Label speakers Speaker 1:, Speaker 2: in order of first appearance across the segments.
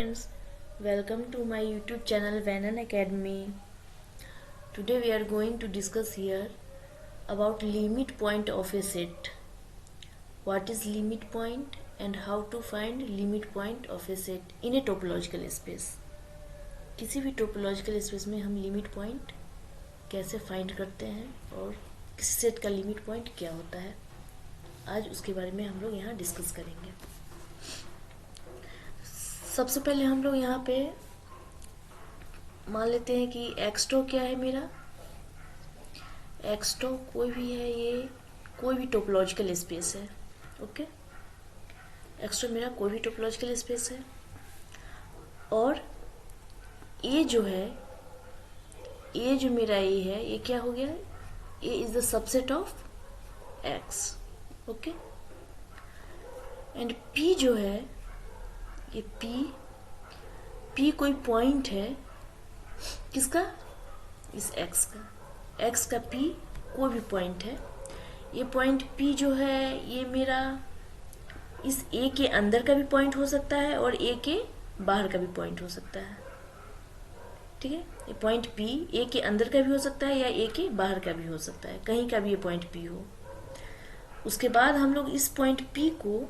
Speaker 1: Friends, welcome to my YouTube channel Venan Academy. Today we are going to discuss here about limit point of a set. What is limit point and how to find limit point of a set in a topological space. किसी भी topological space में हम limit point कैसे find करते हैं और किसी set का limit point क्या होता है, आज उसके बारे में हम लोग यहाँ डिस्कस करेंगे। सबसे पहले हम लोग यहाँ पे मान लेते हैं कि एक्सटो क्या है मेरा। एक्सटो कोई भी है, ये कोई भी टोपोलॉजिकल स्पेस है। ओके, एक्सटो मेरा कोई भी टोपोलॉजिकल स्पेस है और ये जो है, ये जो मेरा ए है, ये क्या हो गया, A is the subset of X. Okay, and P जो है, ये P कोई पॉइंट है किसका, इस x का P कोई भी पॉइंट है। ये पॉइंट P जो है, ये मेरा इस A के अंदर का भी पॉइंट हो सकता है और A के बाहर का भी पॉइंट हो सकता है। ठीक है, ये पॉइंट P A के अंदर का भी हो सकता है या A के बाहर का भी हो सकता है, कहीं का भी ये पॉइंट P हो। उसके बाद हम लोग इस पॉइंट P को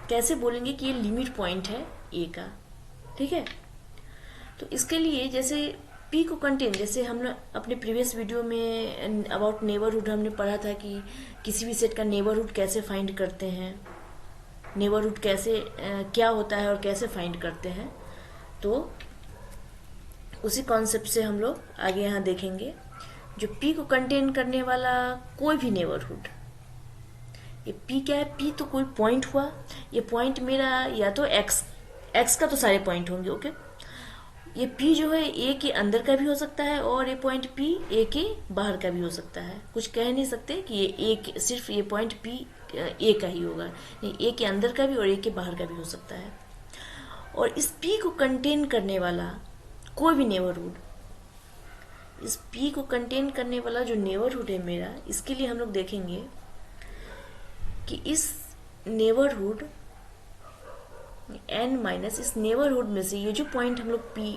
Speaker 1: कैसे बोलेंगे कि ये लिमिट पॉइंट है ए का। ठीक है, तो इसके लिए जैसे P को कंटेन, जैसे हमने अपने प्रीवियस वीडियो में अबाउट नेबरहुड हमने पढ़ा था कि किसी भी सेट का नेबरहुड कैसे फाइंड करते हैं, नेबरहुड कैसे क्या होता है और कैसे फाइंड करते हैं। तो उसी कॉन्सेप्ट से हम लोग आगे यहाँ देखेंगे। जो P को कंटेन करने वाला कोई भी नेबरहुड, ये P क्या है, P तो कोई पॉइंट हुआ। ये पॉइंट मेरा या तो x का तो सारे पॉइंट होंगे। ओके, ये P जो है A के अंदर का भी हो सकता है और ये पॉइंट P A के बाहर का भी हो सकता है। कुछ कह नहीं सकते कि ये सिर्फ ये पॉइंट P A का ही होगा, नहीं, A के अंदर का भी और A के बाहर का भी हो सकता है। और इस P को कंटेन करने वाला कोई भी नेबरहुड, इस P को कंटेन करने वाला जो नेबरहुड है मेरा, इसके लिए हम लोग देखेंगे कि इस नेबरहुड n माइनस, इस नेबरहुड में से ये जो पॉइंट हम लोग P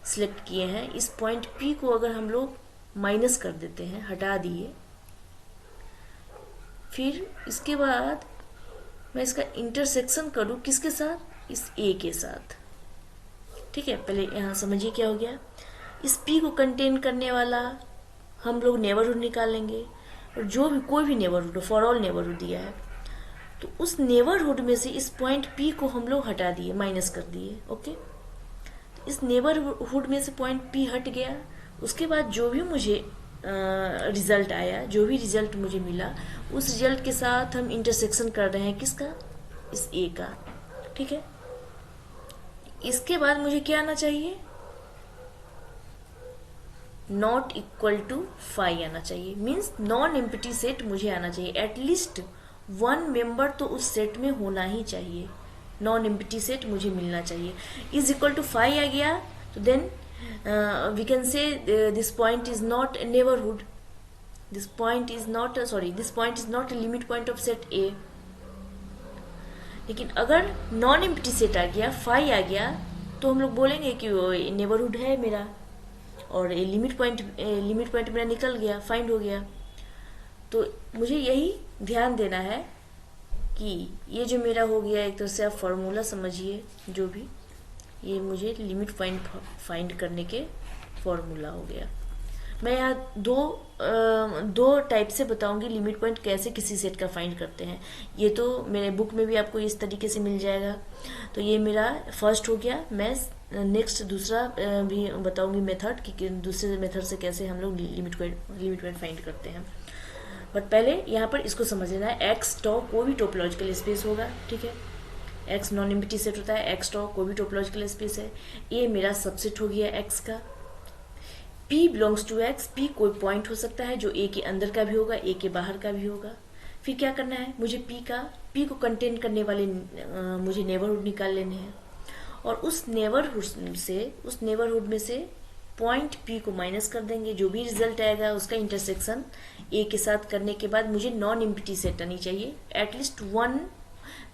Speaker 1: सिलेक्ट किए हैं, इस पॉइंट P को अगर हम लोग माइनस कर देते हैं, हटा दिए, फिर इसके बाद मैं इसका इंटरसेक्शन करूं किसके साथ, इस A के साथ। ठीक है, पहले यहाँ समझिए क्या हो गया। इस P को कंटेन करने वाला हम लोग नेबरहुड निकालेंगे और जो भी कोई भी नेबरहुड, फॉर ऑल नेबरहुड दिया है, तो उस नेबरहुड में से इस पॉइंट P को हम लोग हटा दिए, माइनस कर दिए। ओके, तो इस नेबरहुड में से पॉइंट P हट गया। उसके बाद जो भी मुझे रिजल्ट आया, जो भी रिजल्ट मुझे मिला, उस रिजल्ट के साथ हम इंटरसेक्शन कर रहे हैं किसका, इस A का। ठीक है, इसके बाद मुझे क्या आना चाहिए, नॉट इक्वल टू फाई आना चाहिए। मीन्स नॉन एम्प्टी सेट मुझे आना चाहिए, एटलीस्ट वन मेंबर तो उस सेट में होना ही चाहिए, नॉन एम्प्टी सेट मुझे मिलना चाहिए। इज इक्वल टू फाई आ गया तो then we can say this point is not a neighbourhood, this point is not a limit point of set A. लेकिन अगर नॉन एम्प्टी सेट आ गया, फाई आ गया, तो हम लोग बोलेंगे कि वो नेबरहुड है मेरा और ये लिमिट पॉइंट मेरा निकल गया, फाइंड हो गया। तो मुझे यही ध्यान देना है कि ये जो मेरा हो गया, एक तरह से आप फॉर्मूला समझिए, जो भी ये मुझे लिमिट पॉइंट फाइंड करने के फॉर्मूला हो गया। मैं यहाँ दो टाइप से बताऊंगी लिमिट पॉइंट कैसे किसी सेट का फाइंड करते हैं। ये तो मेरे बुक में भी आपको इस तरीके से मिल जाएगा। तो ये मेरा फर्स्ट हो गया। मैं नेक्स्ट दूसरा भी बताऊंगी मेथड कि दूसरे मेथड से कैसे हम लोग लिमिट पॉइंट फाइंड करते हैं। बट पहले यहाँ पर इसको समझ लेना है, एक्स टॉ कोई भी टोपोलॉजिकल स्पेस होगा। ठीक है, एक्स नॉन एम्प्टी सेट होता है, एक्स टॉ कोई भी टोपोलॉजिकल स्पेस है। ए मेरा सबसेट हो गया एक्स का। P belongs to x, P कोई पॉइंट हो सकता है जो A के अंदर का भी होगा, A के बाहर का भी होगा। फिर क्या करना है, मुझे P को कंटेन करने वाले मुझे नेबरहुड निकाल लेने हैं और उस नेबरहुड में से पॉइंट P को माइनस कर देंगे। जो भी रिजल्ट आएगा उसका इंटरसेक्शन A के साथ करने के बाद मुझे नॉन एम्प्टी सेट आनी चाहिए, एटलीस्ट वन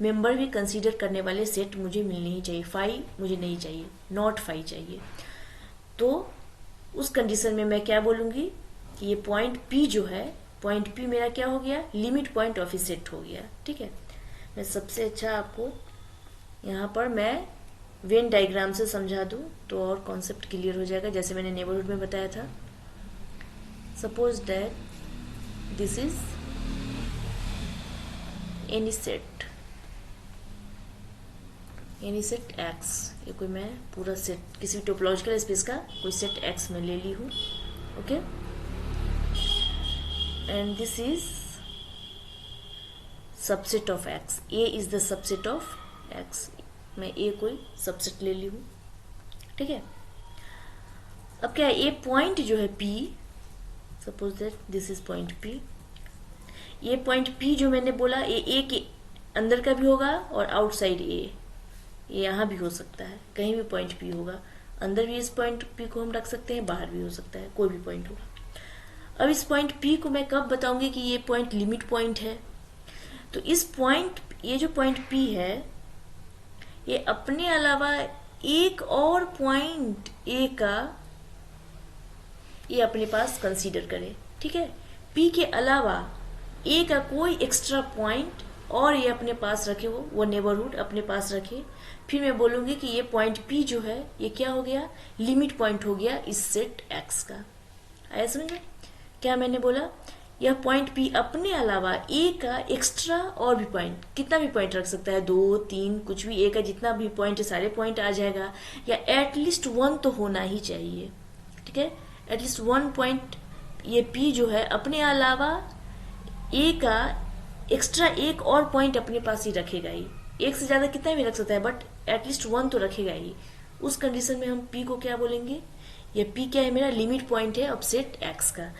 Speaker 1: मेंबर भी कंसीडर करने वाले सेट मुझे मिलने ही चाहिए। फाई मुझे नहीं चाहिए, नॉट फाई चाहिए। तो उस कंडीशन में मैं क्या बोलूँगी कि ये पॉइंट पी जो है, पॉइंट पी मेरा क्या हो गया, limit point of a set हो गया। ठीक है, मैं सबसे अच्छा आपको यहाँ पर मैं वेन डायग्राम से समझा दूँ तो और कॉन्सेप्ट क्लियर हो जाएगा। जैसे मैंने नेबरहुड में बताया था, suppose that this is any set x. ये कोई मैं पूरा सेट, किसी टोपोलॉजिकल स्पेस का कोई सेट एक्स में ले ली हूँ। Okay, and this is subset of x. A is the subset of x. मैं ए कोई सबसेट ले ली हूँ। ठीक है, अब क्या है, ए पॉइंट जो है P, suppose that this is point P. ये पॉइंट पी जो मैंने बोला, ए के अंदर का भी होगा और आउटसाइड ए, ये यहाँ भी हो सकता है, कहीं भी पॉइंट पी होगा। अंदर भी इस पॉइंट पी को हम रख सकते हैं, बाहर भी हो सकता है, कोई भी पॉइंट होगा। अब इस पॉइंट पी को मैं कब बताऊंगी कि ये पॉइंट लिमिट पॉइंट है, तो इस पॉइंट, ये जो पॉइंट पी है, ये अपने अलावा एक और पॉइंट ए का ये अपने पास कंसीडर करे। ठीक है, पी के अलावा ए का कोई एक्स्ट्रा पॉइंट और ये अपने पास रखे, वो नेबरहुड अपने पास रखे। फिर मैं बोलूंगी कि ये पॉइंट पी जो है ये क्या हो गया, लिमिट पॉइंट हो गया इस सेट एक्स का। आया समझ में? क्या मैंने बोला, यह पॉइंट पी अपने अलावा ए का एक्स्ट्रा और भी पॉइंट, कितना भी पॉइंट रख सकता है, 2 3 कुछ भी, ए का जितना भी पॉइंट है सारे पॉइंट आ जाएगा, या एटलीस्ट 1 तो होना ही चाहिए। ठीक है, एटलीस्ट 1 पॉइंट ये पी जो है अपने अलावा ए का एक्स्ट्रा एक और पॉइंट अपने पास ही रखेगा ही। एक से ज्यादा कितना भी रख सकता है, बट एटलीस्ट 1 तो रखेगा ही। उस कंडीशन में हम पी को क्या बोलेंगे, ये पी क्या है, मेरा लिमिट पॉइंट है अब सेट एक्स का।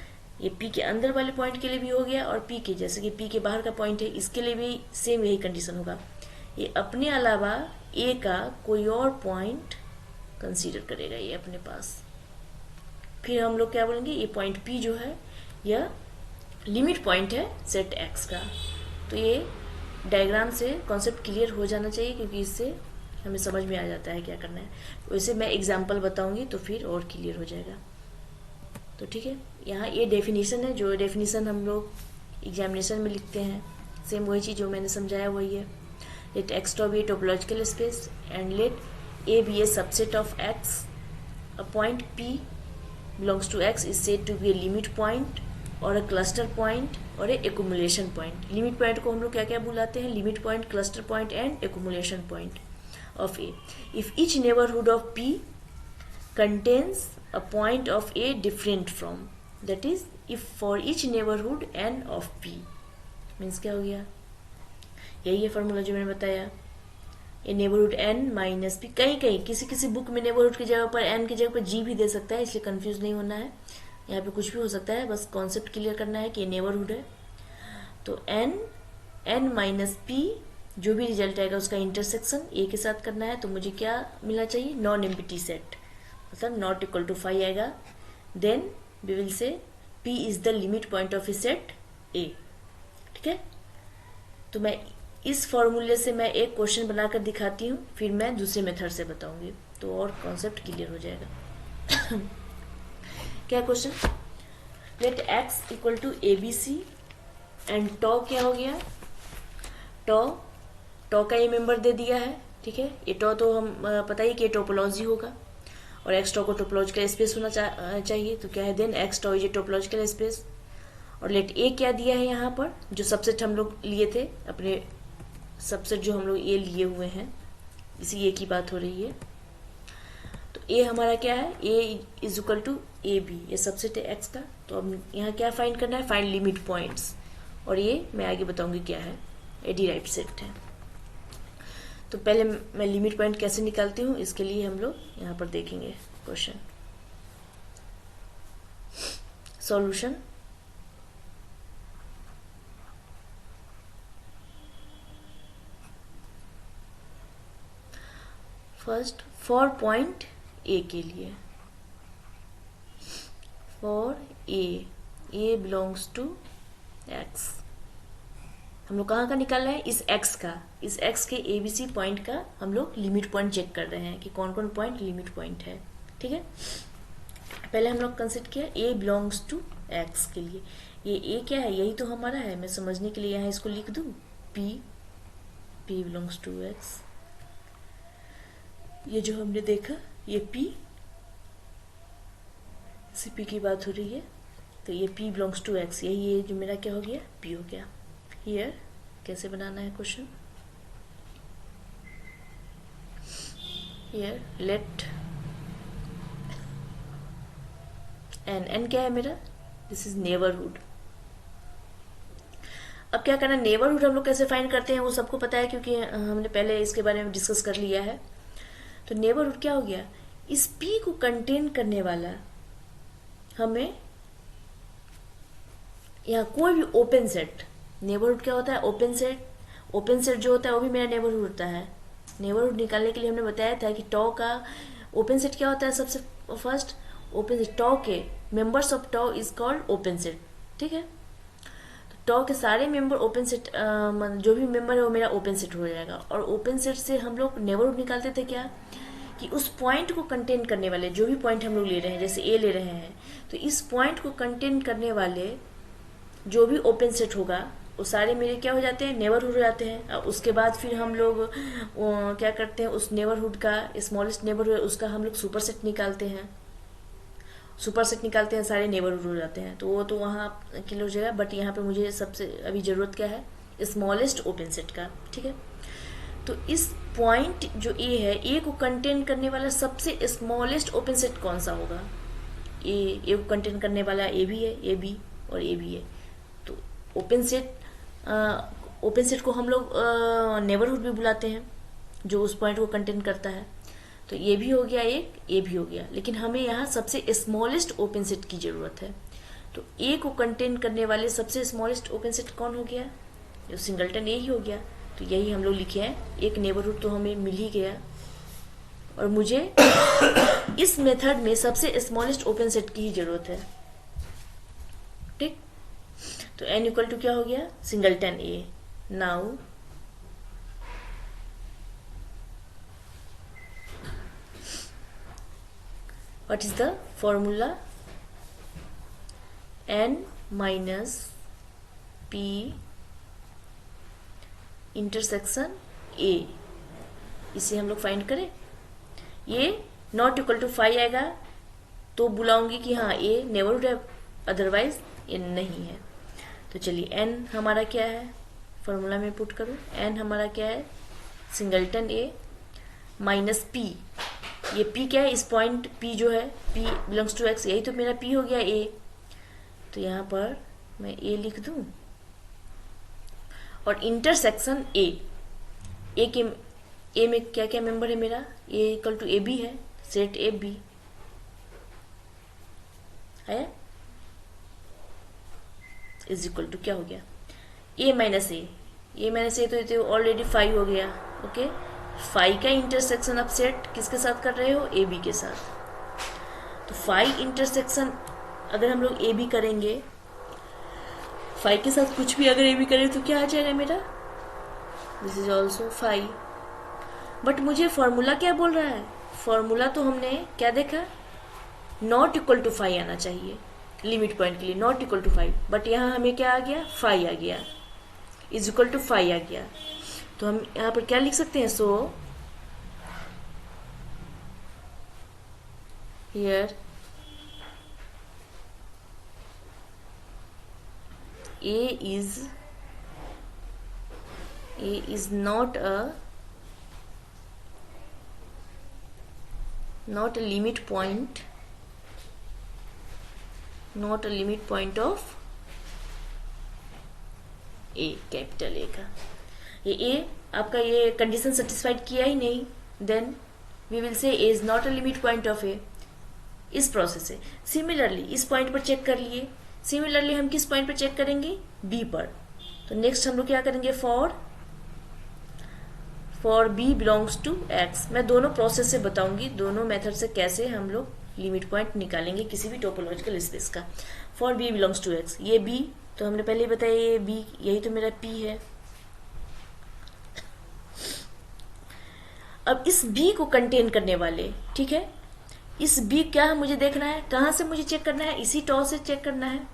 Speaker 1: ये पी के अंदर वाले पॉइंट के लिए भी हो गया, और पी के, जैसे कि पी के बाहर का पॉइंट है, इसके लिए भी सेम यही कंडीशन होगा। ये अपने अलावा ए का कोई और पॉइंट कंसीडर करेगा ये अपने पास। फिर हम लोग क्या बोलेंगे, ये पॉइंट पी जो है यह लिमिट पॉइंट है सेट एक्स का। तो ये डायग्राम से कॉन्सेप्ट क्लियर हो जाना चाहिए, क्योंकि इससे हमें समझ में आ जाता है क्या करना है। वैसे मैं एग्जाम्पल बताऊंगी तो फिर और क्लियर हो जाएगा। तो ठीक है, यहाँ ये डेफिनेशन है, जो डेफिनेशन हम लोग एग्जामिनेशन में लिखते हैं, सेम वही चीज़ जो मैंने समझाया वही है। Let X tau be a topological space and let A B a subset of X. A point P belongs to x is said to be a limit point or a cluster point or a accumulation point. Limit point को हम लोग क्या क्या बुलाते हैं, limit point, cluster point and accumulation point of A. If each neighborhood of P contains a point of A different from, that is if for each neighborhood n of P, means क्या हो गया, यही है formula जो मैंने बताया। ये neighbourhood n minus P, कहीं कहीं किसी किसी बुक में नेबरहुड की जगह पर n की जगह पर g भी दे सकता है, इसलिए कंफ्यूज नहीं होना है। यहाँ पे कुछ भी हो सकता है, बस कॉन्सेप्ट क्लियर करना है कि ये नेबरहुड है। तो n माइनस पी, जो भी रिजल्ट आएगा उसका इंटरसेक्शन a के साथ करना है। तो मुझे क्या मिलना चाहिए, नॉन एम्प्टी सेट, मतलब नॉट इक्वल टू 5 आएगा। Then we will say p is the limit point of a set a। ठीक है, तो मैं इस फॉर्मूले से मैं एक क्वेश्चन बनाकर दिखाती हूँ, फिर मैं दूसरे मेथड से बताऊंगी, तो और कॉन्सेप्ट क्लियर हो जाएगा। क्या question, let X equal to A B C and tau क्या हो गया, टॉ का ये मेंबर दे दिया है। ठीक है, ये टॉ तो हम पता ही कि टोपोलॉजी होगा, और एक्स टॉ को टोपोलॉजिकल स्पेस होना चाहिए। तो क्या है, then X tau is a topological space. और लेट ए क्या दिया है यहाँ पर, जो सबसेट हम लोग लिए थे, अपने सबसेट जो हम लोग ए लिए हुए हैं, इसी ए की बात हो रही है। तो ए हमारा क्या है, A is equal to A B, ये सबसेट है एक्स का। तो अब यहाँ क्या फाइंड करना है, फाइंड लिमिट पॉइंट्स, और ये मैं आगे बताऊंगी क्या है, ये डिराइव्ड सेट है। तो पहले मैं लिमिट पॉइंट कैसे निकालती हूँ, इसके लिए हम लोग यहाँ पर देखेंगे question solution. First for point A के लिए, for A belongs to X, हम लोग कहाँ का निकाल रहे हैं, इस x का, इस x के ABC पॉइंट का हम लोग लिमिट पॉइंट चेक कर रहे हैं कि कौन कौन पॉइंट लिमिट पॉइंट है। ठीक है, पहले हम लोग कंसिडर किया a बिलोंग्स टू x के लिए। ये a क्या है, यही तो हमारा है। मैं समझने के लिए यहाँ इसको लिख दूँ p बिलोंग्स टू x। ये जो हमने देखा ये p, इसी p की बात हो रही है, तो ये p बिलोंग्स टू x, यही ये जो मेरा क्या हो गया, p हो गया। हियर कैसे बनाना है क्वेश्चन, हियर लेट n क्या है मेरा, दिस इज नेबरहुड। अब क्या करना, नेबरहुड हम लोग कैसे फाइंड करते हैं वो सबको पता है, क्योंकि हमने पहले इसके बारे में डिस्कस कर लिया है। तो नेबरहुड क्या हो गया, इस p को कंटेन करने वाला हमें यहाँ कोई भी ओपन सेट, नेबरहुड क्या होता है, ओपन सेट। ओपन सेट जो होता है वो भी मेरा नेबरहुड होता है। नेबरहुड निकालने के लिए हमने बताया था कि टॉ का ओपन सेट क्या होता है, सबसे फर्स्ट ओपन सेट, टॉ के members of toe is called open set. ठीक है, तो टॉ के सारे मेंबर ओपन सेट, जो भी मेंबर है वो मेरा ओपन सेट हो जाएगा। और ओपन सेट से हम लोग नेबरहुड निकालते थे क्या, कि उस पॉइंट को कंटेन करने वाले जो भी पॉइंट हम लोग ले रहे हैं, जैसे ए ले रहे हैं, तो इस पॉइंट को कंटेन करने वाले जो भी ओपन सेट होगा वो सारे मेरे क्या हो जाते हैं, नेबरहुड हो जाते हैं। और उसके बाद फिर हम लोग क्या करते हैं, उस नेबरहुड का स्मॉलेस्ट नेबरहुड उसका हम लोग सुपर सेट निकालते हैं। सुपर सेट निकालते हैं, सारे नेबरहुड हो जाते हैं। तो वो तो वहाँ क्लियर हो जाएगा, बट यहाँ पे मुझे सबसे अभी ज़रूरत क्या है, स्मॉलेस्ट ओपन सेट का। ठीक है, तो इस पॉइंट जो ए है, ए को कंटेन करने वाला सबसे स्मॉलेस्ट ओपन सेट कौन सा होगा, ए को कंटेन करने वाला ए भी है, ए बी और ए भी है। तो ओपन सेट को हम लोग नेबरहुड भी बुलाते हैं, जो उस पॉइंट को कंटेन करता है। तो ये भी हो गया एक, ए भी हो गया, लेकिन हमें यहाँ सबसे स्मॉलेस्ट ओपन सेट की जरूरत है। तो ए को कंटेन करने वाले सबसे स्मॉलेस्ट ओपन सेट कौन हो गया, जो सिंगलटन ए ही हो गया। तो यही हम लोग लिखे हैं, एक नेबरहुड तो हमें मिल ही गया। और मुझे इस मेथड में सबसे स्मॉलेस्ट ओपन सेट की ही जरूरत है। ठीक, तो n इक्वल टू क्या हो गया, singleton A. Now what is the formula, n minus p intersection a, इसे हम लोग फाइंड करें। ये नॉट इक्वल टू 5 आएगा तो बुलाऊंगी कि हाँ a नेबरहुड है, अदरवाइज ये नहीं है। तो चलिए n हमारा क्या है, फॉर्मूला में पुट करूँ, n हमारा क्या है, सिंगलटन a माइनस p। ये p क्या है, इस पॉइंट p जो है, p बिलोंग्स टू x, यही तो मेरा p हो गया a। तो यहाँ पर मैं a लिख दूं, और इंटरसेक्शन a में क्या क्या मेंबर है मेरा, a equal to A B है, सेट ए बी है, इज इक्वल टू क्या हो गया, a माइनस ए, तो ऑलरेडी 5 हो गया। ओके, 5 का इंटरसेक्शन आप सेट किसके साथ कर रहे हो, ए बी के साथ। तो 5 इंटरसेक्शन अगर हम लोग ए बी करेंगे, 5 के साथ कुछ भी अगर ए बी करें तो क्या आ जाएगा मेरा, दिस इज ऑल्सो 5। बट मुझे फॉर्मूला क्या बोल रहा है, फॉर्मूला तो हमने क्या देखा, नॉट इक्वल टू 5 आना चाहिए लिमिट पॉइंट के लिए, नॉट इक्वल टू 5, बट यहाँ हमें क्या आ गया, 5 आ गया, इज इक्वल टू 5 आ गया। तो हम यहाँ पर क्या लिख सकते हैं, so here A is not a limit point, not a limit point of A, capital A का। ये A आपका ये कंडीशन सेटिस्फाइड किया ही नहीं, then we will say A is not a limit point of A। इस process से similarly इस पॉइंट पर चेक कर लिए, सिमिलरली हम किस पॉइंट पर चेक करेंगे, B पर। तो नेक्स्ट हम लोग क्या करेंगे, for B belongs to X। मैं दोनों प्रोसेस से बताऊंगी, दोनों मेथड से कैसे हम लोग लिमिट पॉइंट निकालेंगे किसी भी टोपोलॉजिकल स्पेस का। For B belongs to X, ये B तो हमने पहले ही बताया, ये B यही तो मेरा P है, अब इस बी को कंटेन करने वाले, ठीक है, इस बी क्या है मुझे देखना है, कहाँ से मुझे चेक करना है, इसी टॉ से चेक करना है।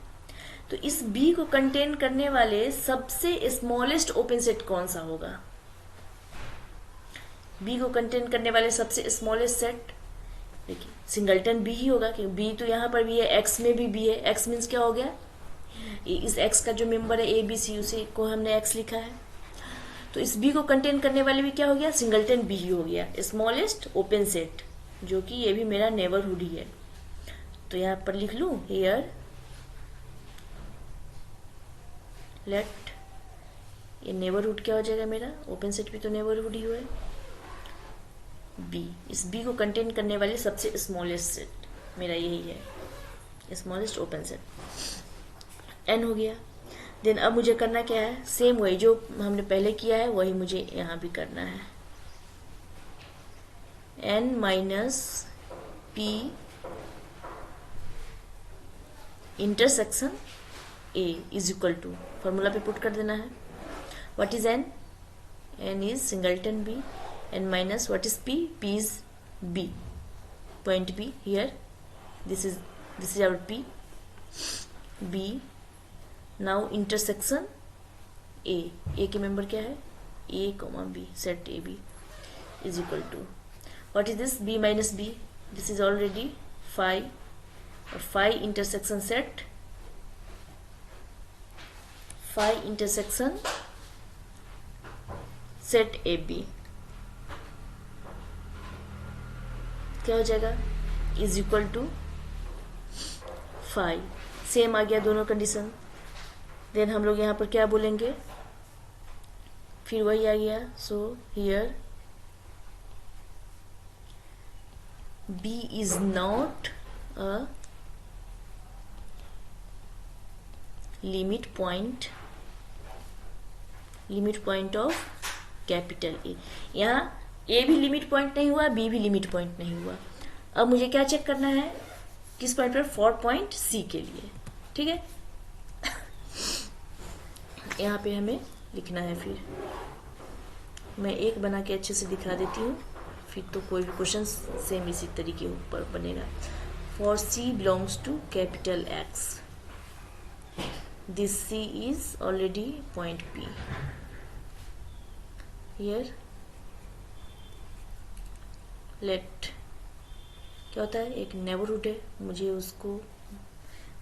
Speaker 1: तो इस बी को कंटेन करने वाले सबसे स्मॉलेस्ट ओपन सेट कौन सा होगा? बी को कंटेन करने वाले सबसे स्मॉलेस्ट सेट, देखिए सिंगलटन बी ही होगा, क्योंकि बी तो यहाँ पर भी है, एक्स में भी बी है। एक्स मीन्स क्या हो गया, इस एक्स का जो मेंबर है ए बी सी, उसी को हमने एक्स लिखा है। तो इस बी को कंटेन करने वाले भी क्या हो गया, सिंगलटन बी ही हो गया, स्मॉलेस्ट ओपन सेट, जो कि ये भी मेरा नेबरहुड ही है। तो यहाँ पर लिख लूँ हियर लेट, ये नेबरहुड क्या हो जाएगा मेरा, ओपन सेट भी तो नेबरहुड ही हुआ है, बी। इस बी को कंटेन करने वाले सबसे स्मॉलेस्ट सेट मेरा यही है, स्मॉलेस्ट ओपन सेट, एन हो गया। देन अब मुझे करना क्या है, सेम वही जो हमने पहले किया है वही मुझे यहाँ भी करना है, N minus P intersection A is equal to, formula पे पुट कर देना है। What is N, N is singleton B, N minus what is P, P is B, point B here, this is our P, B. Now intersection A के member क्या है, A comma B, set A B is equal to what is this, B minus B, this is already five, और five intersection set, five intersection set A B क्या हो जाएगा, is equal to 5। Same आ गया दोनों condition. Then हम लोग यहाँ पर क्या बोलेंगे, फिर वही आ गया, so here B is not a limit point of capital A. यहाँ ए भी लिमिट पॉइंट नहीं हुआ, बी भी लिमिट पॉइंट नहीं हुआ। अब मुझे क्या चेक करना है, किस पॉइंट पर, 4 पॉइंट सी के लिए, ठीक है। यहाँ पे हमें लिखना है, फिर मैं एक बना के अच्छे से दिखा देती हूँ, फिर तो कोई भी क्वेश्चन सेम इसी तरीके ऊपर बनेगा। For C belongs to capital X, this C is already point P, here let क्या होता है, एक नेबरहुड है, मुझे उसको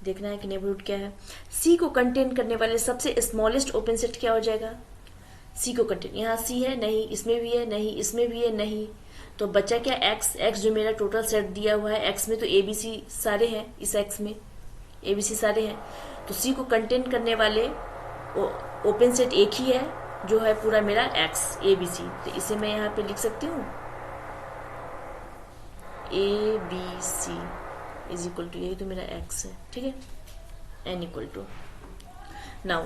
Speaker 1: देखना है कि नेबरहुड क्या है। सी को कंटेन करने वाले सबसे स्मॉलेस्ट ओपन सेट क्या हो जाएगा, सी को कंटेन, यहाँ सी है नहीं, इसमें भी है नहीं, इसमें भी है नहीं, तो बचा क्या, एक्स। एक्स जो मेरा टोटल सेट दिया हुआ है, एक्स में तो ए बी सी सारे हैं, इस एक्स में ए बी सी सारे हैं, तो सी को कंटेन करने वाले ओपन सेट एक ही है, जो है पूरा मेरा एक्स ए बी सी। तो इसे मैं यहाँ पे लिख सकती हूँ A B C is equal to, यही तो मेरा एक्स है, ठीक है, N equal to. Now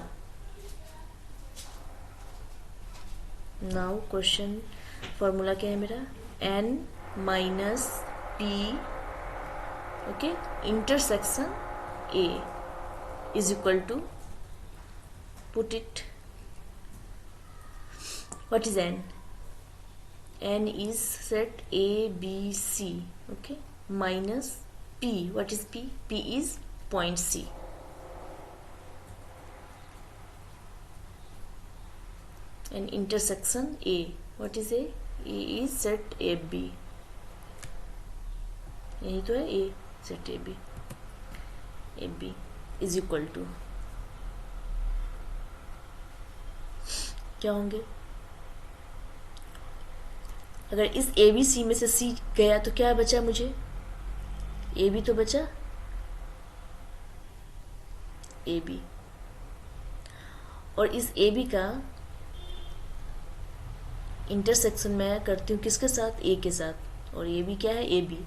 Speaker 1: question formula क्या है मेरा, N minus P, okay, intersection A is equal to, put it, what is N, n is set a b c, okay, minus p, what is p, p is point c, and intersection a, what is a is set a b, यही तो है, a set a b is equal to क्या होंगे, अगर इस ए B सी में से सी गया तो क्या बचा मुझे, ए बी तो बचा, ए बी, और इस ए बी का इंटरसेक्शन मैं करती हूँ किसके साथ, ए के साथ, और ए बी क्या है, ए बी,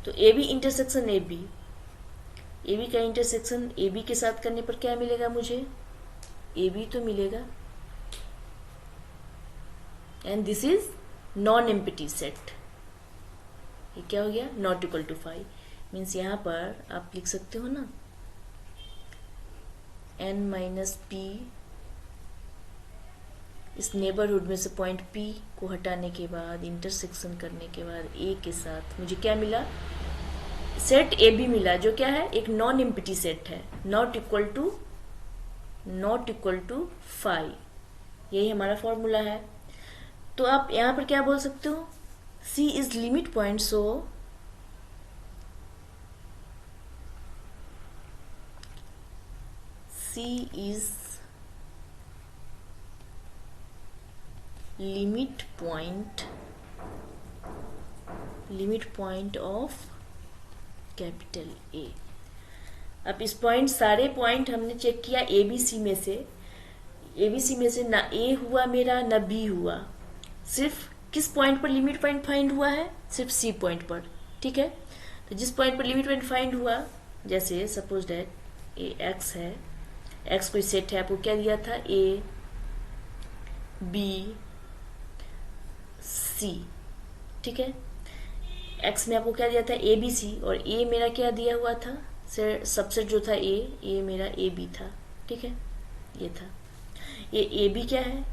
Speaker 1: तो A B intersection A B का इंटरसेक्शन ए बी के साथ करने पर क्या मिलेगा मुझे, ए बी तो मिलेगा, and this is non empty set. ये क्या हो गया, नॉट इक्वल टू 5, मीन्स यहाँ पर आप लिख सकते हो ना, n माइनस पी इस नेबरहुड में से पॉइंट P को हटाने के बाद, इंटरसेक्शन करने के बाद A के साथ मुझे क्या मिला, सेट AB मिला, जो क्या है, एक नॉन एम्प्टी सेट है, नॉट इक्वल टू 5। यही हमारा फॉर्मूला है। तो आप यहां पर क्या बोल सकते हो, C is limit point, so C is limit point of capital A। अब इस पॉइंट, सारे पॉइंट हमने चेक किया ABC में से ना A हुआ मेरा, ना B हुआ, सिर्फ किस पॉइंट पर लिमिट पॉइंट फाइंड हुआ है, सिर्फ C पॉइंट पर। ठीक है, तो जिस पॉइंट पर लिमिट पॉइंट फाइंड हुआ, जैसे सपोज दैट ए एक्स है, एक्स कोई सेट है, आपको क्या दिया था, A B C। ठीक है, एक्स में आपको क्या दिया था, ABC, और A मेरा क्या दिया हुआ था, सबसेट जो था A मेरा AB था। ठीक है, ये था, ये AB क्या है,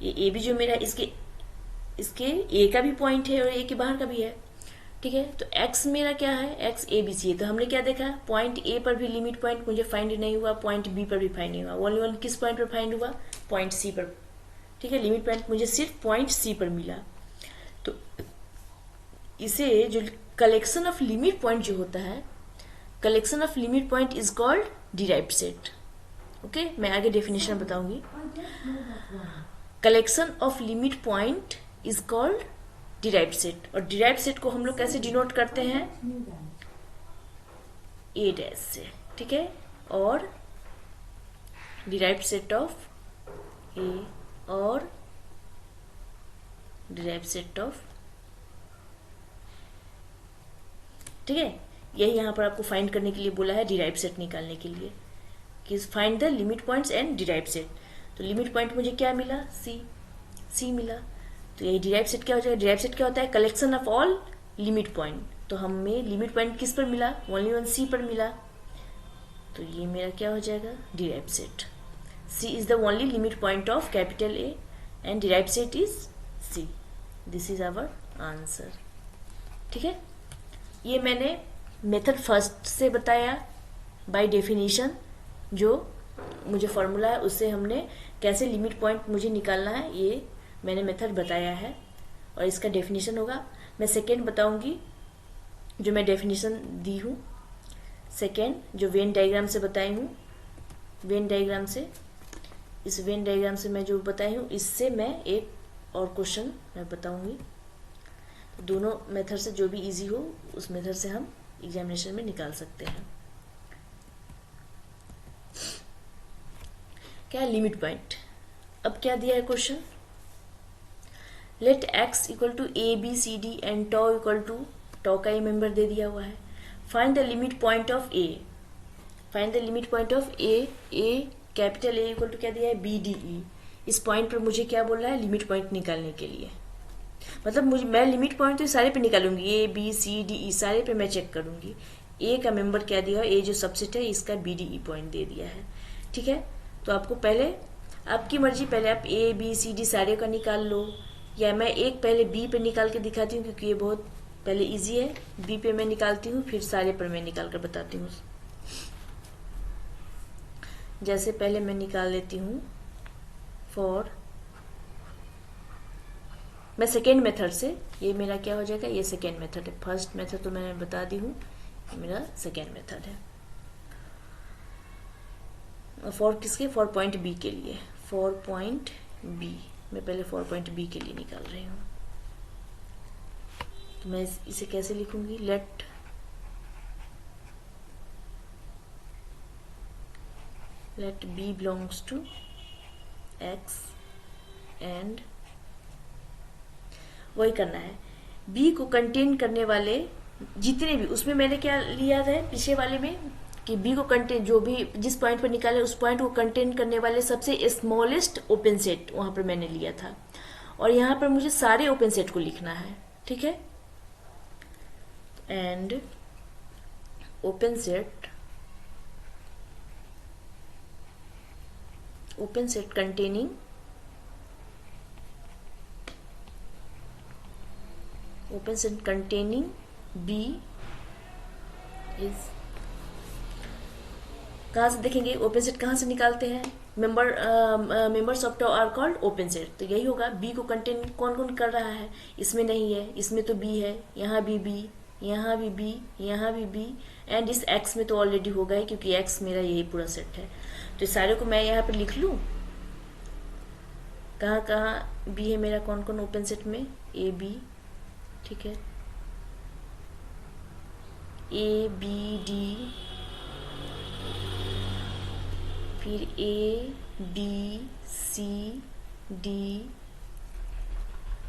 Speaker 1: ये AB जो मेरा इसके A का भी पॉइंट है और A के बाहर का भी है। ठीक है, तो x मेरा क्या है, x ABC है। तो हमने क्या देखा, पॉइंट A पर भी लिमिट पॉइंट मुझे फाइंड नहीं हुआ, पॉइंट B पर भी फाइंड नहीं हुआ, ओनली वन किस पॉइंट पर फाइंड हुआ, पॉइंट C पर। ठीक है, लिमिट पॉइंट मुझे सिर्फ पॉइंट C पर मिला। तो इसे जो कलेक्शन ऑफ लिमिट पॉइंट जो होता है, collection of limit point is called derived set. Okay, मैं आगे डेफिनेशन बताऊंगी। Collection of limit point is called derived set, और डिराइव्ड सेट को हम लोग कैसे डिनोट करते हैं, A डैश से। ठीक है, और डिराइव्ड सेट ऑफ A और डिराइव्ड सेट ऑफ, ठीक है, यही यहां पर आपको फाइंड करने के लिए बोला है, डिराइव्ड सेट निकालने के लिए, कि find the limit points and derived set. तो लिमिट पॉइंट मुझे क्या मिला, C मिला। तो यही डिराइव्ड सेट क्या हो जाएगा, डिराइव्ड सेट क्या होता है, collection of all limit point. तो हमें लिमिट पॉइंट किस पर मिला, ओनली वन C पर मिला। तो ये मेरा क्या हो जाएगा, derived set. C is the only limit point of capital A and derived set is C। This is our answer. ठीक है, ये मैंने मेथड फर्स्ट से बताया, बाय डेफिनेशन जो मुझे फॉर्मूला है उससे हमने कैसे लिमिट पॉइंट मुझे निकालना है, ये मैंने मेथड बताया है, और इसका डेफिनेशन होगा। मैं सेकेंड बताऊंगी, जो मैं डेफिनेशन दी हूँ, सेकेंड जो वेन डायग्राम से बताई हूँ, वेन डायग्राम से, इस वेन डायग्राम से मैं जो बताई हूँ, इससे मैं एक और क्वेश्चन मैं बताऊंगी। दोनों मेथड से जो भी इजी हो, उस मेथड से हम एग्जामिनेशन में निकाल सकते हैं। क्या है, लिमिट पॉइंट। अब क्या दिया है question, let x equal to ABCD and tau equal to, tau का ये मेंबर दे दिया हुआ है। Find the limit point of A, find the limit point of A capital A equal to क्या दिया है, BDE। इस पॉइंट पर मुझे क्या बोल रहा है, लिमिट पॉइंट निकालने के लिए। मतलब मैं लिमिट पॉइंट तो सारे पे निकालूंगी, ABCDE सारे पे मैं चेक करूंगी। A का मेंबर क्या दिया है, A जो सबसेट है इसका BDE पॉइंट दे दिया है। ठीक है, तो आपको पहले, आपकी मर्जी, पहले आप ABCD सारे का निकाल लो, या मैं एक पहले B पे निकाल के दिखाती हूँ, क्योंकि ये बहुत पहले इजी है। B पे मैं निकालती हूँ, फिर सारे पर मैं निकाल कर बताती हूँ। जैसे पहले मैं निकाल लेती हूँ मैं सेकेंड मेथड से, ये मेरा क्या हो जाएगा, ये सेकेंड मेथड है। फर्स्ट मेथड तो मैंने बता दी हूँ, मेरा सेकेंड मेथड है। फॉर किसके, फॉर पॉइंट B के लिए, फॉर पॉइंट B, मैं पहले फॉर पॉइंट B के लिए निकाल रही हूँ। तो मैं इसे कैसे लिखूंगी, let B belongs to X and, वही करना है, B को कंटेन करने वाले जितने भी, उसमें मैंने क्या लिया है पिछले वाले में, कि B को कंटेन, जो भी जिस पॉइंट पर निकाले उस पॉइंट को कंटेन करने वाले सबसे स्मॉलेस्ट ओपन सेट वहां पर मैंने लिया था, और यहां पर मुझे सारे ओपन सेट को लिखना है। ठीक है, and open set containing open set containing B is, कहाँ से देखेंगे ओपन सेट कहाँ से निकालते हैं, members of tau are called open set, तो यही होगा बी को कंटेन कौन कौन कर रहा है, इसमें नहीं है, इसमें तो बी है, यहाँ भी बी, यहाँ भी बी, यहाँ भी बी, एंड इस एक्स में तो ऑलरेडी हो गया क्योंकि एक्स मेरा यही पूरा सेट है। तो इस सारे को मैं यहाँ पर लिख लूँ, कहाँ कहाँ बी है मेरा, कौन कौन ओपन सेट में, ए बी, ठीक है, ए बी डी, फिर ए बी सी डी,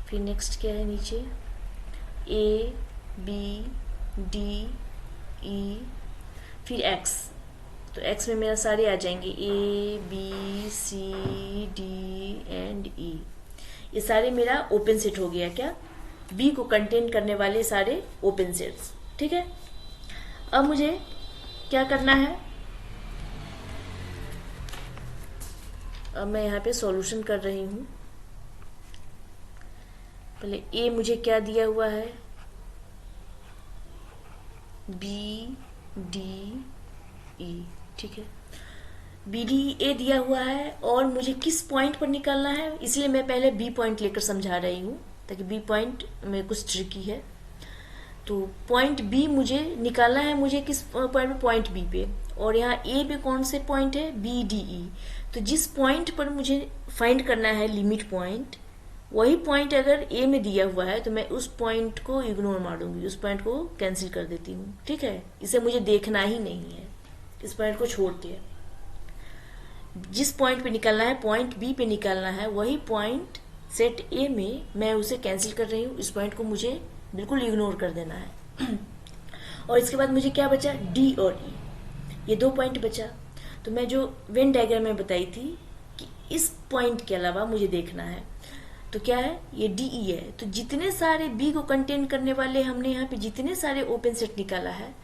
Speaker 1: फिर नेक्स्ट क्या है नीचे, ए बी डी ई, फिर एक्स, तो एक्स में मेरा सारे आ जाएंगे A B C D and E, ये सारे मेरा ओपन सेट हो गया क्या, बी को कंटेन करने वाले सारे ओपन सेट्स, ठीक है। अब मुझे क्या करना है, अब मैं यहाँ पे सॉल्यूशन कर रही हूँ। पहले ए मुझे क्या दिया हुआ है, बी डी ई, ठीक है, बी डी ए दिया हुआ है और मुझे किस पॉइंट पर निकालना है, इसलिए मैं पहले बी पॉइंट लेकर समझा रही हूँ ताकि बी पॉइंट में कुछ ट्रिकी है। तो पॉइंट बी मुझे निकालना है, मुझे किस पॉइंट पे, पॉइंट बी पे, और यहाँ ए पे कौन से पॉइंट है, बी डी ई, तो जिस पॉइंट पर मुझे फाइंड करना है लिमिट पॉइंट, वही पॉइंट अगर ए में दिया हुआ है तो मैं उस पॉइंट को इग्नोर मारूंगी, उस पॉइंट को कैंसिल कर देती हूँ, ठीक है, इसे मुझे देखना ही नहीं है, इस पॉइंट को छोड़ के जिस पॉइंट पे निकालना है, पॉइंट बी पे निकालना है, वही पॉइंट सेट ए में मैं उसे कैंसिल कर रही हूँ, इस पॉइंट को मुझे बिल्कुल इग्नोर कर देना है। और इसके बाद मुझे क्या बचा, डी और ई, ये दो पॉइंट बचा। तो मैं जो वेन डायग्राम में बताई थी कि इस पॉइंट के अलावा मुझे देखना है, तो क्या है, ये डी ई है, तो जितने सारे बी को कंटेन करने वाले हमने यहाँ पे जितने सारे ओपन सेट निकाला है,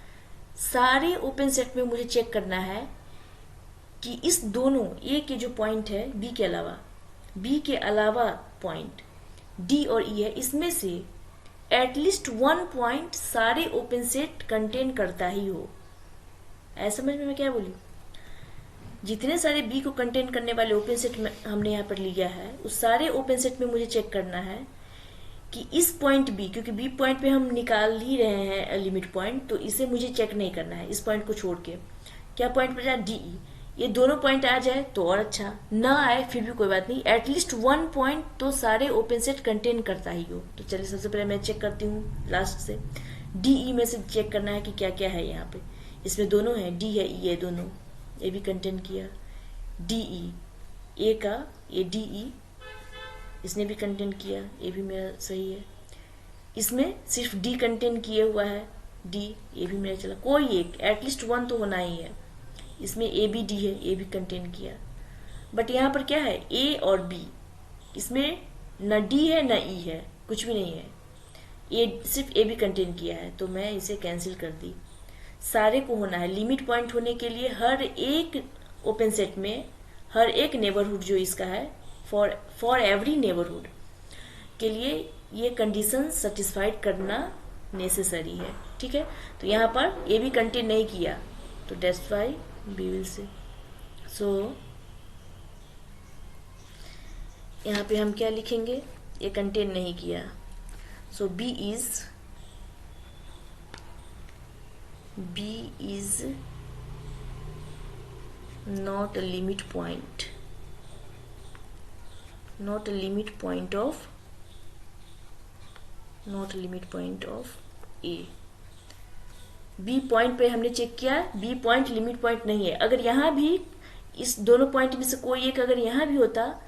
Speaker 1: सारे ओपन सेट में मुझे चेक करना है कि इस दोनों ए के जो पॉइंट है बी के अलावा पॉइंट डी और ई है, इसमें से एटलीस्ट वन पॉइंट सारे ओपन सेट कंटेन करता ही हो। ऐसा समझ में मैं क्या बोली, जितने सारे बी को कंटेन करने वाले ओपन सेट में हमने यहाँ पर लिया है, उस सारे ओपन सेट में मुझे चेक करना है कि इस पॉइंट बी, क्योंकि बी पॉइंट पे हम निकाल ही रहे हैं लिमिट पॉइंट, तो इसे मुझे चेक नहीं करना है, इस पॉइंट को छोड़ के। क्या पॉइंट बचा, डी ई, ये दोनों पॉइंट आ जाए तो और अच्छा, ना आए फिर भी कोई बात नहीं, एटलीस्ट वन पॉइंट तो सारे ओपन सेट कंटेन करता ही हो। तो चलिए सबसे पहले मैं चेक करती हूँ लास्ट से, डी ई में से चेक करना है कि क्या क्या है यहाँ पे, इसमें दोनों है, डी है ई है, दोनों ये भी कंटेन किया, डी ई ए का, ये डी ई इसने भी कंटेन किया, ये भी मेरा सही है, इसमें सिर्फ डी कंटेन किए हुआ है, डी ये भी मेरा चला, कोई एक एटलीस्ट वन तो होना ही है, इसमें ए बी डी है, ए भी कंटेन किया, बट यहाँ पर क्या है, ए और बी, इसमें न डी है न ई है, कुछ भी नहीं है, ए सिर्फ ए भी कंटेन किया है, तो मैं इसे कैंसिल कर दी। सारे को होना है, लिमिट पॉइंट होने के लिए हर एक ओपन सेट में हर एक नेबरहुड जो इसका है, फॉर एवरी नेबरहुड के लिए ये कंडीशन सेटिस्फाइड करना नेसेसरी है, ठीक है। तो यहाँ पर ए भी कंटेन नहीं किया, तो that's why B will say, सो यहाँ पे हम क्या लिखेंगे, ये कंटेन नहीं किया, so B is not a limit point, not a limit point of A। B point पे हमने चेक किया, B पॉइंट लिमिट पॉइंट नहीं है, अगर यहाँ भी इस दोनों पॉइंट में से कोई एक अगर यहाँ भी होता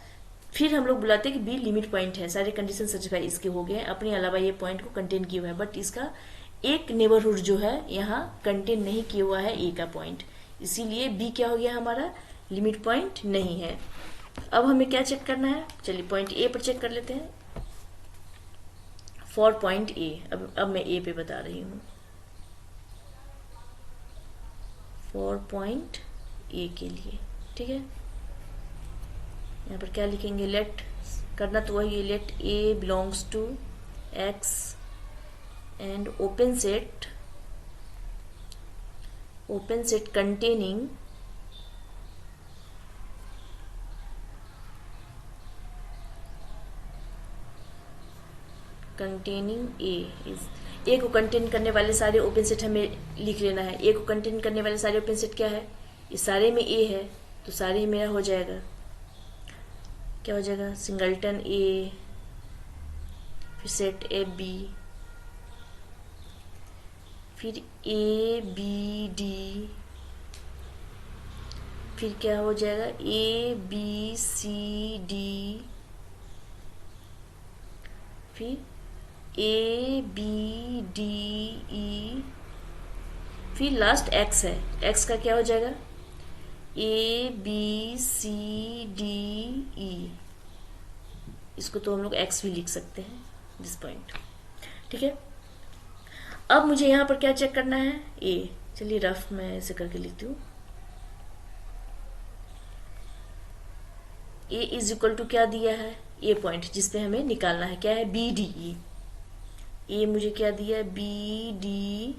Speaker 1: फिर हम लोग बुलाते कि B लिमिट पॉइंट है, सारे कंडीशन सेटिस्फाई इसके हो गए, अपने अलावा ये पॉइंट को कंटेन किया हुआ है, बट इसका एक नेबरहुड जो है यहाँ कंटेन नहीं किया हुआ है A का पॉइंट, इसीलिए B क्या हो गया हमारा, लिमिट पॉइंट नहीं है। अब हमें क्या चेक करना है, चलिए पॉइंट A पर चेक कर लेते हैं, फॉर पॉइंट A, अब मैं A पे बता रही हूँ, फॉर पॉइंट A के लिए, ठीक है। यहाँ पर क्या लिखेंगे, लेट, करना तो वही है, let A belongs to X and open set containing A is A को कंटेन करने वाले सारे ओपन सेट हमें लिख लेना है। ए को कंटेन करने वाले सारे ओपन सेट क्या है, इस सारे में ए है तो सारे ही मेरा हो जाएगा, क्या हो जाएगा, सिंगलटन ए, फिर सेट ए बी, फिर ए बी डी, फिर क्या हो जाएगा ए बी सी डी, फिर ए बी डी ई, फिर लास्ट एक्स है, एक्स का क्या हो जाएगा ए बी सी डी ई, इसको तो हम लोग एक्स भी लिख सकते हैं दिस पॉइंट, ठीक है। अब मुझे यहां पर क्या चेक करना है, ए, चलिए रफ मैं ऐसे करके लिखती हूँ, ए इज इक्वल टू क्या दिया है, ए पॉइंट जिसपे हमें निकालना है क्या है, बी डी ई, ए मुझे क्या दिया है बी डी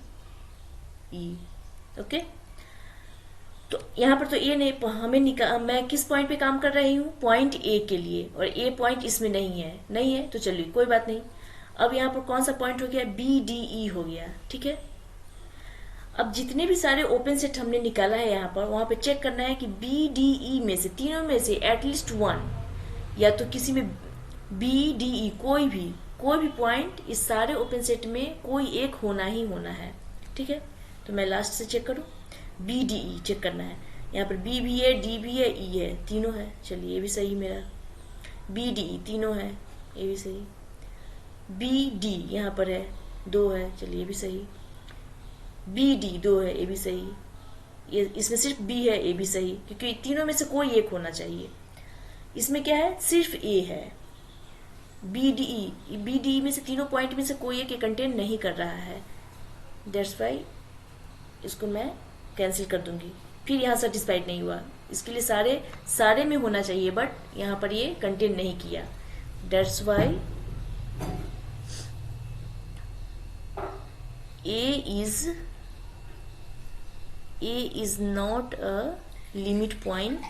Speaker 1: ई, ओके। तो यहाँ पर तो ए नहीं, हमें मैं किस पॉइंट पे काम कर रही हूँ, पॉइंट ए के लिए, और ए पॉइंट इसमें नहीं है तो चलिए कोई बात नहीं। अब यहाँ पर कौन सा पॉइंट हो गया, बी डी ई हो गया, ठीक है। अब जितने भी सारे ओपन सेट हमने निकाला है यहाँ पर, वहां पे चेक करना है कि बी डी ई में से, तीनों में से एटलीस्ट वन, या तो किसी में बी डी ई कोई भी पॉइंट इस सारे ओपन सेट में कोई एक होना ही होना है, ठीक है। तो मैं लास्ट से चेक करूं, बी डी ई चेक करना है, यहाँ पर बी भी है, डी भी है, ई है, तीनों है, चलिए ये भी सही मेरा, बी डी ई तीनों है, ये भी सही, बी डी यहाँ पर है, दो है, चलिए ये भी सही, बी डी दो है, ये भी सही, ये इसमें सिर्फ बी है, ये भी सही, क्योंकि तीनों में से कोई एक होना चाहिए। इसमें क्या है, सिर्फ ए है, बी डी में से तीनों पॉइंट में से कोई एक कंटेन नहीं कर रहा है, दैट्स वाई इसको मैं कैंसिल कर दूंगी। फिर यहाँ सेटिस्फाइड नहीं हुआ, इसके लिए सारे में होना चाहिए, बट यहाँ पर ये कंटेन नहीं किया, that's why A is not a limit point,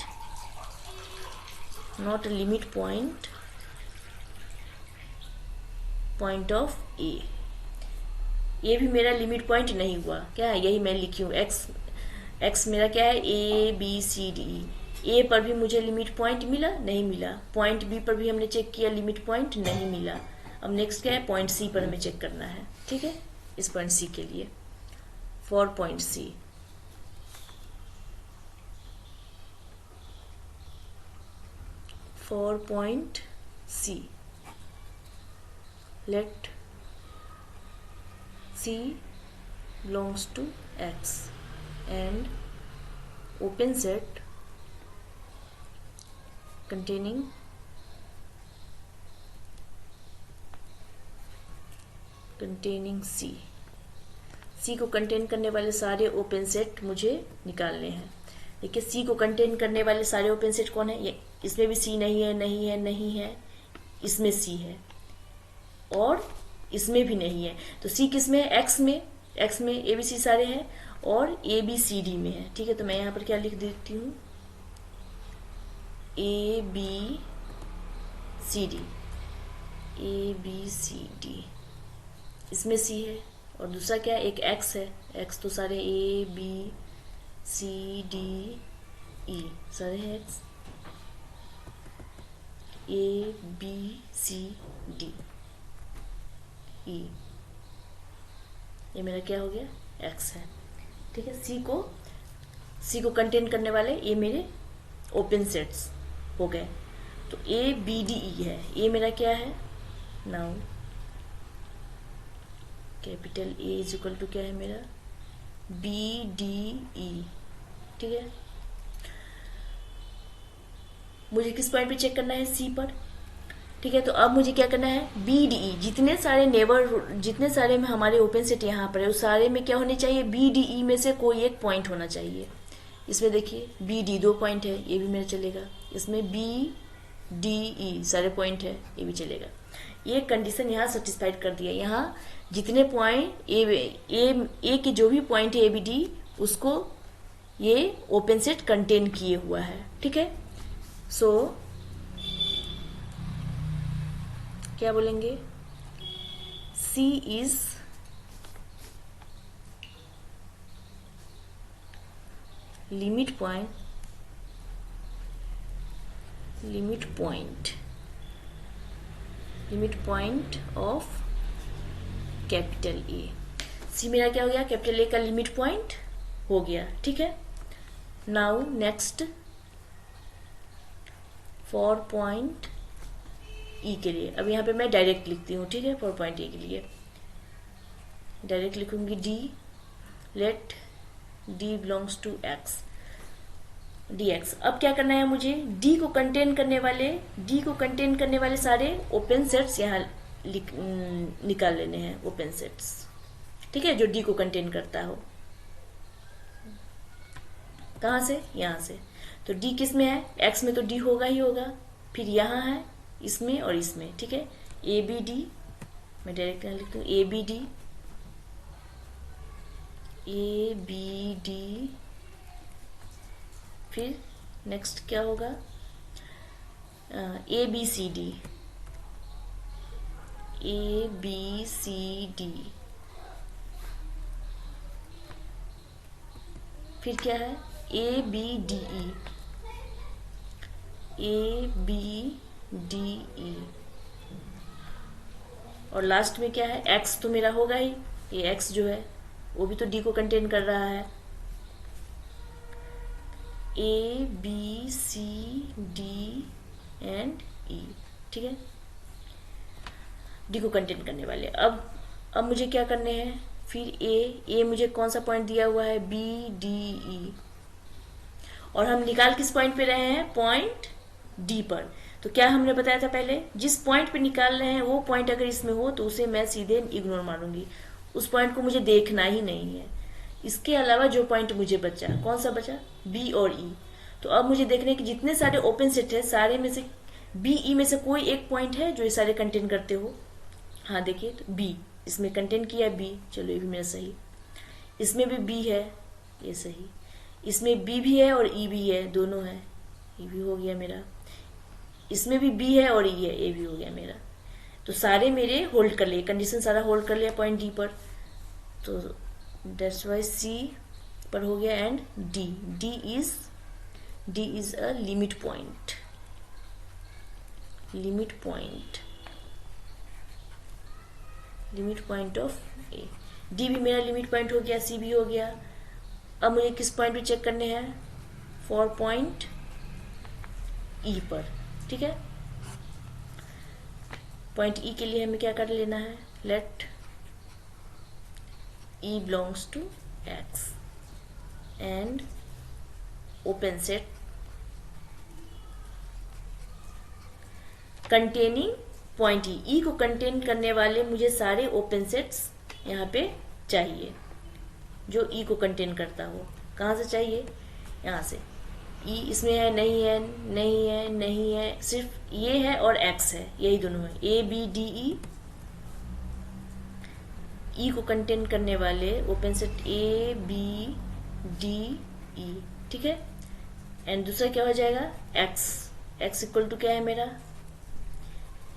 Speaker 1: point of A, ये भी मेरा लिमिट पॉइंट नहीं हुआ, क्या है, यही मैं लिखी हूँ, एक्स मेरा क्या है ए बी सी डी, ए पर भी मुझे लिमिट पॉइंट मिला, नहीं मिला, पॉइंट बी पर भी हमने चेक किया, लिमिट पॉइंट नहीं मिला। अब नेक्स्ट क्या है, पॉइंट सी पर हमें चेक करना है, ठीक है, इस पॉइंट सी के लिए, for point C, for point C, let C belongs to X and open set containing C को कंटेन करने वाले सारे ओपन सेट मुझे निकालने हैं। देखिए C को कंटेन करने वाले सारे ओपन सेट कौन है, ये इसमें भी C नहीं है, इसमें C है और इसमें भी नहीं है, तो सी किस में है, एक्स में ए बी सी सारे हैं और ए बी सी डी में है, ठीक है। तो मैं यहाँ पर क्या लिख देती हूँ, ए बी सी डी, इसमें सी है और दूसरा क्या है, एक एक्स है, एक्स तो सारे ए बी सी डी ई सारे हैं X, A B C D E, ये मेरा क्या हो गया, एक्स है, ठीक है। सी को कंटेन करने वाले ये मेरे ओपन सेट्स हो गए। तो ए बी डी ई है, ए मेरा क्या है, now capital A is equal to क्या है मेरा, बी डी ई, ठीक है। मुझे किस पॉइंट पे चेक करना है, सी पर, ठीक है। तो अब मुझे क्या करना है, बी डी ई, जितने सारे में हमारे ओपन सेट यहाँ पर है उस सारे में क्या होने चाहिए, बी डी ई में से कोई एक पॉइंट होना चाहिए। इसमें देखिए बी डी 2 पॉइंट है, ये भी मेरा चलेगा, इसमें बी डी ई सारे पॉइंट है, ये भी चलेगा। ये कंडीशन यहाँ सेटिस्फाइड कर दिया। यहाँ जितने पॉइंट ए के जो भी पॉइंट है ए बी डी, उसको ये ओपन सेट कंटेन किए हुआ है, ठीक है। सो क्या बोलेंगे, C is limit point of capital A. C मेरा क्या हो गया, कैपिटल ए का लिमिट पॉइंट हो गया, ठीक है। नाउ नेक्स्ट फॉर पॉइंट ई के लिए, अब यहाँ पे मैं डायरेक्ट लिखती हूँ, ठीक है। फॉर पॉइंट ई के लिए डायरेक्ट लिखूंगी D, let D belongs to X, D X. अब क्या करना है मुझे, डी को कंटेन करने वाले सारे ओपन सेट्स यहाँ निकाल लेने हैं, ओपन सेट्स, ठीक है, जो डी को कंटेन करता हो। कहाँ से, यहाँ से। तो डी किस में है, एक्स में तो डी होगा ही होगा, फिर यहाँ है इसमें और इसमें, ठीक है। ए बी डी, मैं डायरेक्ट यहाँ लिखती हूँ ए बी डी, फिर नेक्स्ट क्या होगा, ए बी सी डी, फिर क्या है ए बी डी ई, और लास्ट में क्या है, एक्स तो मेरा होगा ही, ये एक्स जो है वो भी तो डी को कंटेन कर रहा है, A B C D and E, ठीक है, डी को कंटेन करने वाले। अब मुझे क्या करने हैं, फिर ए मुझे कौन सा पॉइंट दिया हुआ है, बी डी ई, और हम निकाल किस पॉइंट पे रहे हैं, पॉइंट डी पर। तो क्या हमने बताया था पहले, जिस पॉइंट पे निकाल रहे हैं वो पॉइंट अगर इसमें हो तो उसे मैं सीधे इग्नोर मारूंगी, उस पॉइंट को मुझे देखना ही नहीं है। इसके अलावा जो पॉइंट मुझे बचा, कौन सा बचा, बी और ई। तो अब मुझे देखने कि जितने सारे ओपन सेट है, सारे में से बी ई में से कोई एक पॉइंट है जो ये सारे कंटेन करते हो। हाँ देखिए, तो बी इसमें कंटेन किया बी, चलो ये भी मेरा सही। इसमें भी बी है, ये सही। इसमें बी भी है और ई भी है, दोनों है, ये भी हो गया मेरा। इसमें भी बी है और ई है, ये भी हो गया मेरा। तो सारे मेरे होल्ड कर लिए, कंडीशन सारा होल्ड कर लिया पॉइंट डी पर, तो दैट्स वाई सी पर हो गया। And D is a limit point of A. D भी मेरा लिमिट पॉइंट हो गया, सी भी हो गया। अब मुझे किस पॉइंट पे चेक करने हैं, फॉर पॉइंट ई पर, ठीक है। पॉइंट ई के लिए हमें क्या कर लेना है, let E belongs to X and open set containing point E को कंटेन करने वाले मुझे सारे ओपन सेट्स यहाँ पे चाहिए, जो ई को कंटेन करता हो। कहाँ से चाहिए, यहाँ से। ई इसमें है, नहीं है, नहीं है, नहीं है, सिर्फ ये है और एक्स है, यही दोनों है, ए बी डी ई को कंटेन करने वाले open set A B D E, ठीक है। एंड दूसरा क्या हो जाएगा, एक्स इक्वल टू क्या है मेरा,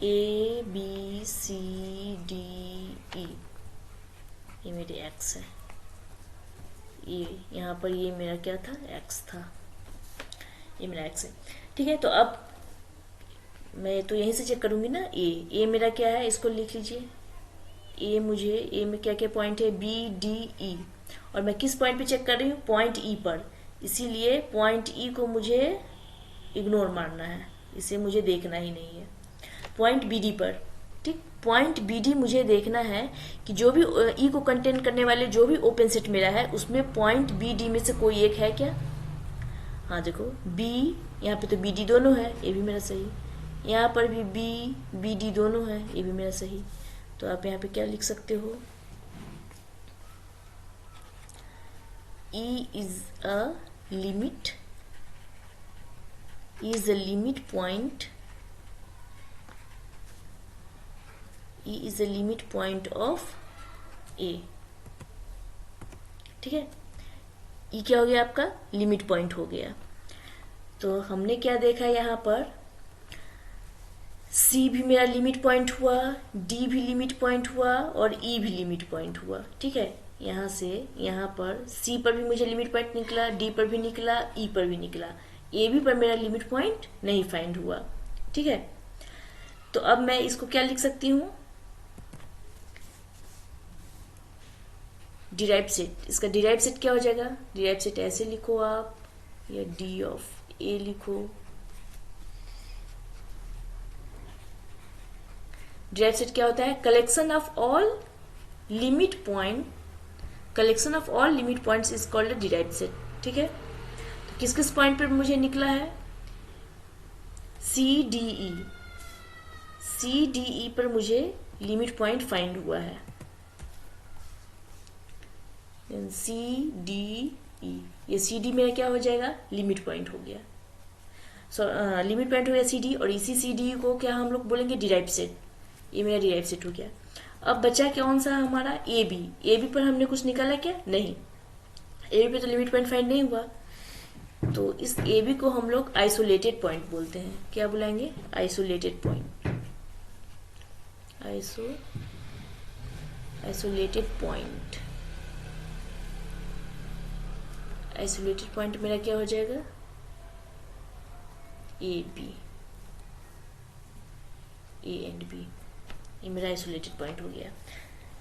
Speaker 1: ए बी सी डी ई, ये मेरे एक्स है, ये यहाँ पर ये मेरा क्या था, एक्स था, ये मेरा एक्स है, ठीक है। तो अब मैं तो यहीं से चेक करूंगी ना, ए मेरा क्या है, इसको लिख लीजिए। ए में क्या क्या पॉइंट है, बी डी ई, और मैं किस पॉइंट पे चेक कर रही हूँ, पॉइंट ई पर, इसीलिए पॉइंट ई को मुझे इग्नोर मारना है, इसे मुझे देखना ही नहीं है। पॉइंट बी डी पर, ठीक, पॉइंट बी डी मुझे देखना है कि जो भी ई को कंटेन करने वाले जो भी ओपन सेट मेरा है उसमें पॉइंट बी डी में से कोई एक है क्या। हाँ देखो, बी यहाँ पे तो बी डी दोनों है, ये भी मेरा सही। यहाँ पर भी बी डी दोनों है, ये भी मेरा सही। तो आप यहाँ पे क्या लिख सकते हो, E is a limit point E is the limit point of A. ठीक है, ई क्या हो गया आपका, लिमिट पॉइंट हो गया। तो हमने क्या देखा यहाँ पर, सी भी मेरा लिमिट पॉइंट हुआ, डी भी लिमिट पॉइंट हुआ और ई भी लिमिट पॉइंट हुआ। ठीक है, यहाँ से यहाँ पर सी पर भी मुझे लिमिट पॉइंट निकला, डी पर भी निकला, ई पर भी निकला, ए बी पर मेरा लिमिट पॉइंट नहीं फाइंड हुआ। ठीक है, तो अब मैं इसको क्या लिख सकती हूँ, डिराइव सेट। इसका डिराइव सेट क्या हो जाएगा, डिराइव सेट ऐसे लिखो आप, या डी ऑफ ए लिखो। डिराइव सेट क्या होता है, collection of all limit point, collection of all limit points is called a derive set. ठीक है, तो किस किस पॉइंट पर मुझे निकला है, सी डी ई, सी डी ई पर मुझे लिमिट पॉइंट फाइंड हुआ है, सी डी ई, ये सी डी मेरा क्या हो जाएगा, लिमिट पॉइंट हो गया। लिमिट पॉइंट हो गया सी डी, और इसी सी डी को क्या हम लोग बोलेंगे, डिराइव सेट। ये मेरा डिराइव सेट हो गया। अब बचा कौन सा हमारा, ए बी। ए बी पर हमने कुछ निकाला क्या, नहीं, ए बी पे तो लिमिट पॉइंट फाइंड नहीं हुआ। तो इस ए बी को हम लोग आइसोलेटेड पॉइंट बोलते हैं। क्या बुलाएंगे, isolated point, isolated point. Isolated point मेरा क्या हो जाएगा, A B, A and B, ये मेरा आइसोलेटेड पॉइंट हो गया।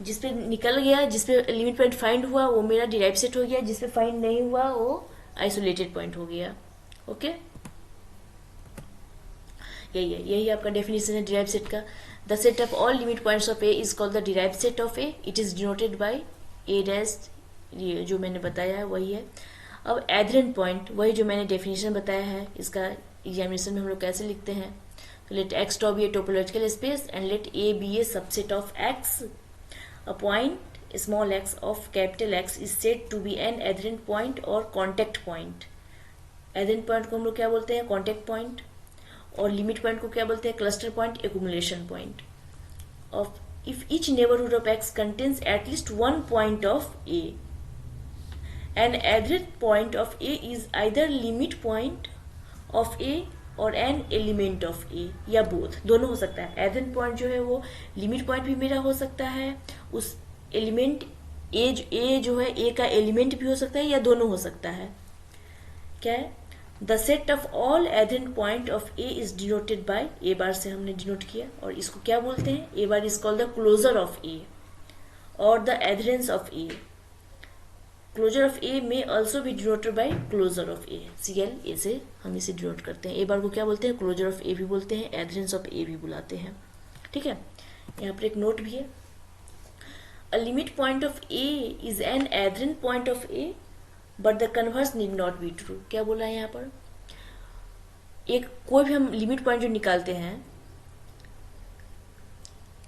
Speaker 1: जिस पे निकल गया, जिस पे लिमिट पॉइंट फाइंड हुआ वो मेरा डिराइव सेट हो गया, जिस पे फाइंड नहीं हुआ वो आइसोलेटेड पॉइंट हो गया। ओके, यही आपका डेफिनेशन है डिराइव सेट का। The set of all limit points of A is called the derive set of A. It is denoted by A dash, ये जो मैंने बताया है वही है। अब एडहेरेंट पॉइंट, वही जो मैंने डेफिनेशन बताया है, इसका एग्जामिनेशन में हम लोग कैसे लिखते हैं। Let X be a topological space and let A be a subset of X. A point small x of capital X is said to be an adherent point or contact point. Adherent point को हम लोग क्या बोलते हैं, contact point, और limit point को क्या बोलते हैं, cluster point, accumulation point. Of if each neighborhood of X contains at least one point of A, an adherent point of A is either limit point of A और an element of ए, या both, दोनों हो सकता है। Adherent point जो है वो limit point भी मेरा हो सकता है, उस एलिमेंट ए जो है ए का एलिमेंट भी हो सकता है, या दोनों हो सकता है। क्या है, the set of all adherent point of A is denoted by, A bar से हमने डिनोट किया, और इसको क्या बोलते हैं, A bar is called the closure of A और the adherence of A. Closure of A में ऑल्सो भी denoted by closure of A, CL A से हम इसे डिनोट करते हैं। ए बार को क्या बोलते हैं, क्लोजर ऑफ ए भी बोलते हैं, एडहेरेंस ऑफ ए भी बुलाते हैं। ठीक है, यहाँ पर एक नोट भी है, अ limit point of A is an adherent point of A but the converse need not be true. क्या बोला है यहाँ पर, एक कोई भी हम लिमिट पॉइंट जो निकालते हैं,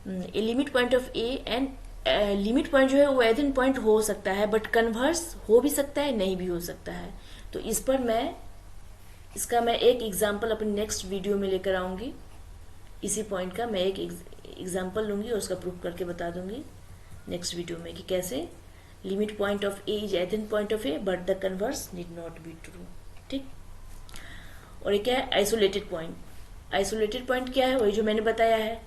Speaker 1: ए limit point of A and limit point जो है वो एडहेरेंट पॉइंट हो सकता है, बट कन्वर्स हो भी सकता है, नहीं भी हो सकता है। तो इस पर इसका मैं एक एग्जांपल अपनी नेक्स्ट वीडियो में लेकर आऊंगी। इसी पॉइंट का मैं एक एग्जांपल लूंगी और उसका प्रूफ करके बता दूंगी नेक्स्ट वीडियो में कि कैसे limit point of A is adherent point of A but the converse need not be true. ठीक, और ये क्या है, आइसोलेटेड पॉइंट। आइसोलेटेड पॉइंट क्या है, वही जो मैंने बताया है,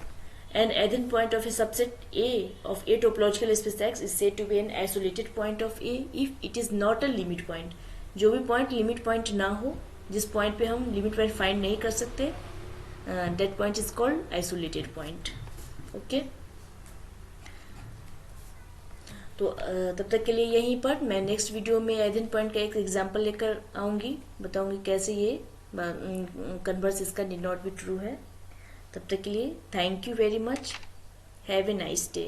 Speaker 1: an adherent point of a subset A of a topological space X is said to be an isolated point of A if it is not a limit point. जो भी point limit point ना हो, जिस point पे हम limit point find नहीं कर सकते, that point is called isolated point. Okay, तो तब तक के लिए यहीं पर मैं नेक्स्ट वीडियो में एडहेरेंट पॉइंट का एक एग्जांपल लेकर आऊंगी, बताऊंगी कैसे ये कन्वर्स इसका नीड नॉट बी ट्रू है। तब तक के लिए thank you very much, have a nice day.